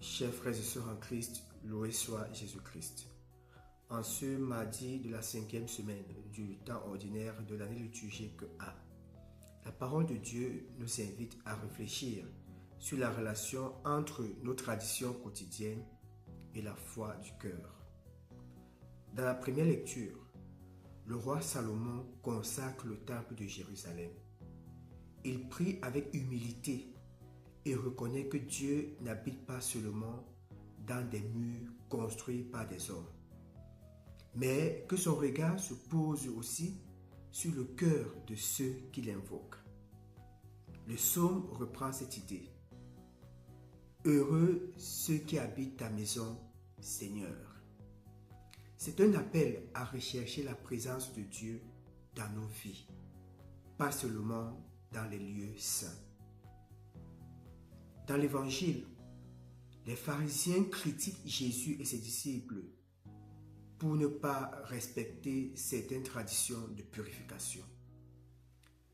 Chers frères et sœurs en Christ, loué soit Jésus-Christ. En ce mardi de la 5e semaine du temps ordinaire de l'année liturgique A, la parole de Dieu nous invite à réfléchir sur la relation entre nos traditions quotidiennes et la foi du cœur. Dans la première lecture, le roi Salomon consacre le temple de Jérusalem. Il prie avec humilité et reconnaît que Dieu n'habite pas seulement dans des murs construits par des hommes, mais que son regard se pose aussi sur le cœur de ceux qui l'invoquent. Le psaume reprend cette idée. Heureux ceux qui habitent ta maison, Seigneur. C'est un appel à rechercher la présence de Dieu dans nos vies, pas seulement dans les lieux saints. Dans l'Évangile, les pharisiens critiquent Jésus et ses disciples pour ne pas respecter certaines traditions de purification.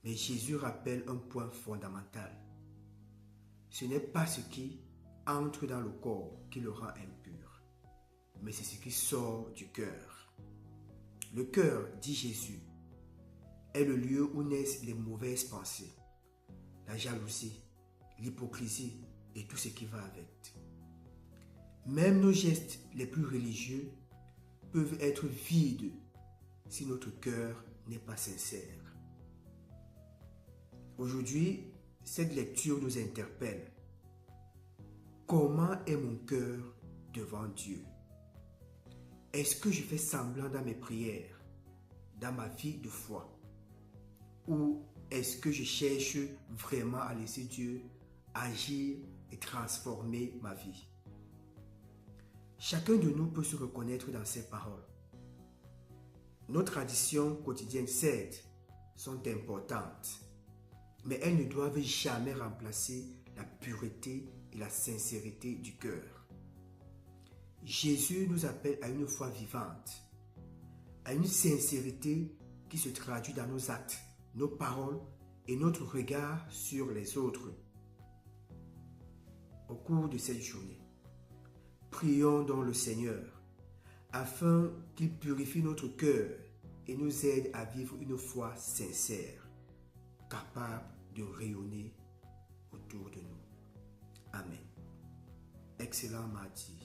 Mais Jésus rappelle un point fondamental. Ce n'est pas ce qui entre dans le corps qui le rend impur, mais c'est ce qui sort du cœur. Le cœur, dit Jésus, est le lieu où naissent les mauvaises pensées, la jalousie, l'hypocrisie et tout ce qui va avec. Même nos gestes les plus religieux peuvent être vides si notre cœur n'est pas sincère. Aujourd'hui, cette lecture nous interpelle. Comment est mon cœur devant Dieu? Est-ce que je fais semblant dans mes prières, dans ma vie de foi? Ou est-ce que je cherche vraiment à laisser Dieu agir et transformer ma vie? Chacun de nous peut se reconnaître dans ces paroles. Nos traditions quotidiennes, certes, sont importantes, mais elles ne doivent jamais remplacer la pureté et la sincérité du cœur. Jésus nous appelle à une foi vivante, à une sincérité qui se traduit dans nos actes, nos paroles et notre regard sur les autres. Au cours de cette journée, prions donc le Seigneur afin qu'il purifie notre cœur et nous aide à vivre une foi sincère, capable de rayonner autour de nous. Amen. Excellent mardi.